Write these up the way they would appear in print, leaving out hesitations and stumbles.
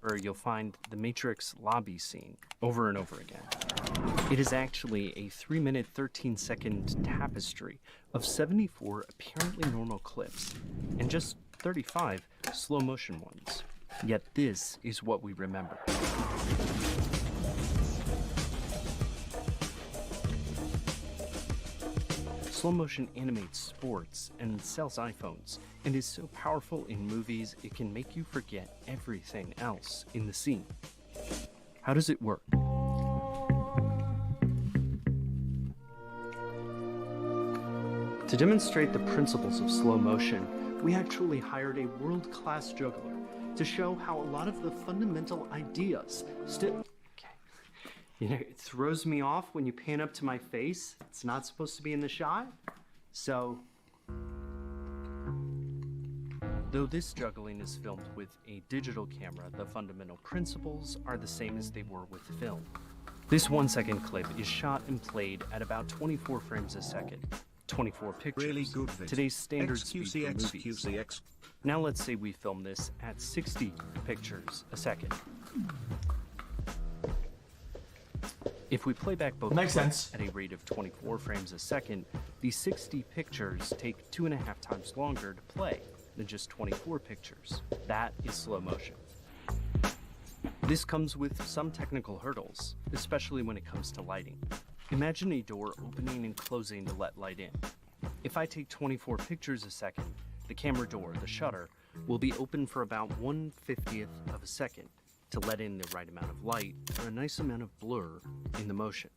or you'll find the Matrix lobby scene over and over again. It is actually a 3-minute, 13-second tapestry of 74 apparently normal clips and just 35 slow-motion ones. Yet this is what we remember. Slow motion animates sports and sells iPhones, and is so powerful in movies it can make you forget everything else in the scene. How does it work? To demonstrate the principles of slow motion, we actually hired a world-class juggler to show how a lot of the fundamental ideas still... You know, it throws me off when you pan up to my face. It's not supposed to be in the shot. So, though this juggling is filmed with a digital camera, the fundamental principles are the same as they were with film. This 1-second clip is shot and played at about 24 frames a second. 24 pictures. Really good vid. Today's standard speed for movies. xQcOW. Now let's say we film this at 60 pictures a second. If we play back both clips at a rate of 24 frames a second, these 60 pictures take 2.5 times longer to play than just 24 pictures. That is slow motion. This comes with some technical hurdles, especially when it comes to lighting. Imagine a door opening and closing to let light in. If I take 24 pictures a second, the camera door, the shutter, will be open for about 1/50th of a second to let in the right amount of light for a nice amount of blur in the motion.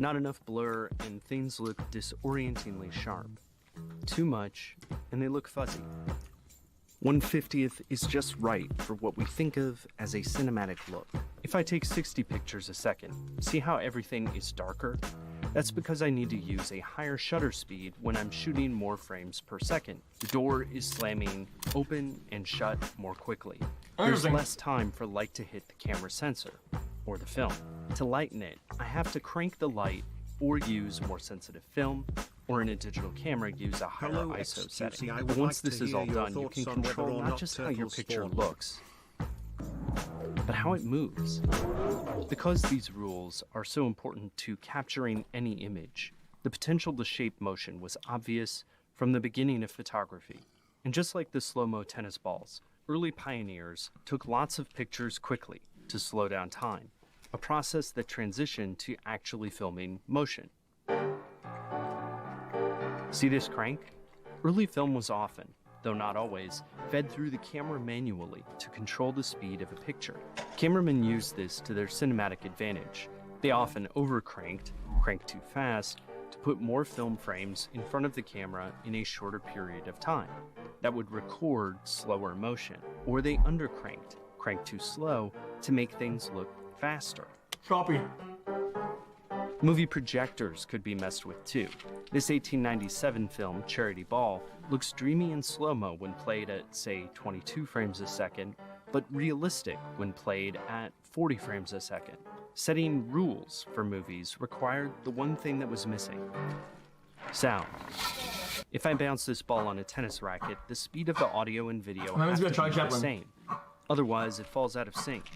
Not enough blur and things look disorientingly sharp. Too much and they look fuzzy. 1/50th is just right for what we think of as a cinematic look. If I take 60 pictures a second, see how everything is darker? That's because I need to use a higher shutter speed when I'm shooting more frames per second. The door is slamming open and shut more quickly. There's less time for light to hit the camera sensor, or the film. To lighten it, I have to crank the light or use more sensitive film, or in a digital camera use a higher ISO setting. But once this is all done, you can control not just how your picture looks, but how it moves. Because these rules are so important to capturing any image, the potential to shape motion was obvious from the beginning of photography. And just like the slow-mo tennis balls, early pioneers took lots of pictures quickly to slow down time, a process that transitioned to actually filming motion. See this crank? Early film was often, though not always, fed through the camera manually to control the speed of a picture. Cameramen used this to their cinematic advantage. They often over-cranked, cranked too fast, to put more film frames in front of the camera in a shorter period of time that would record slower motion. Or they under-cranked, cranked too slow to make things look faster. Copy. Movie projectors could be messed with too. This 1897 film, Charity Ball, looks dreamy and slow-mo when played at, say, 22 frames a second, but realistic when played at 40 frames a second. Setting rules for movies required the one thing that was missing: sound. If I bounce this ball on a tennis racket, the speed of the audio and video has to be the same. Otherwise, it falls out of sync.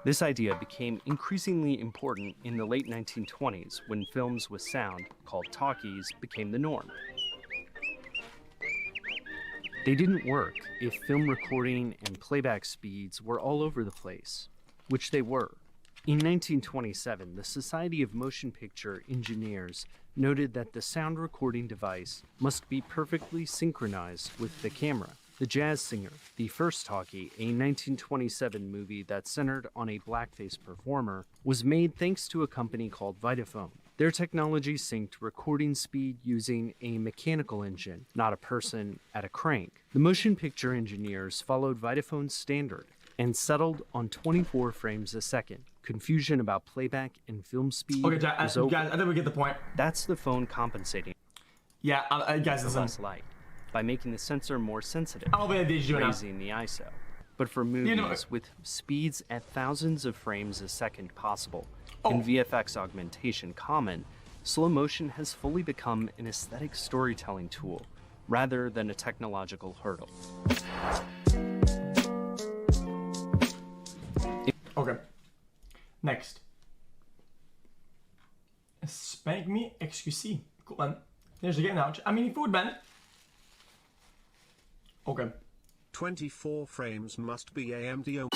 This idea became increasingly important in the late 1920s when films with sound, called talkies, became the norm. They didn't work if film recording and playback speeds were all over the place, which they were. In 1927, the Society of Motion Picture Engineers noted that the sound recording device must be perfectly synchronized with the camera. The Jazz Singer, the first talkie, a 1927 movie that centered on a blackface performer, was made thanks to a company called Vitaphone. Their technology synced recording speed using a mechanical engine, not a person at a crank. The motion picture engineers followed Vitaphone's standard and settled on 24 frames a second. Confusion about playback and film speed was over. Guys, I think we get the point. That's the phone compensating. Yeah, guys, listen. Less light by making the sensor more sensitive, raising the ISO. But for movies with speeds at thousands of frames a second possible and VFX augmentation common, slow motion has fully become an aesthetic storytelling tool rather than a technological hurdle. Next. Spank me XQC. Cool, man. There's the game now. I mean, food, man. Okay. 24 frames must be AMD.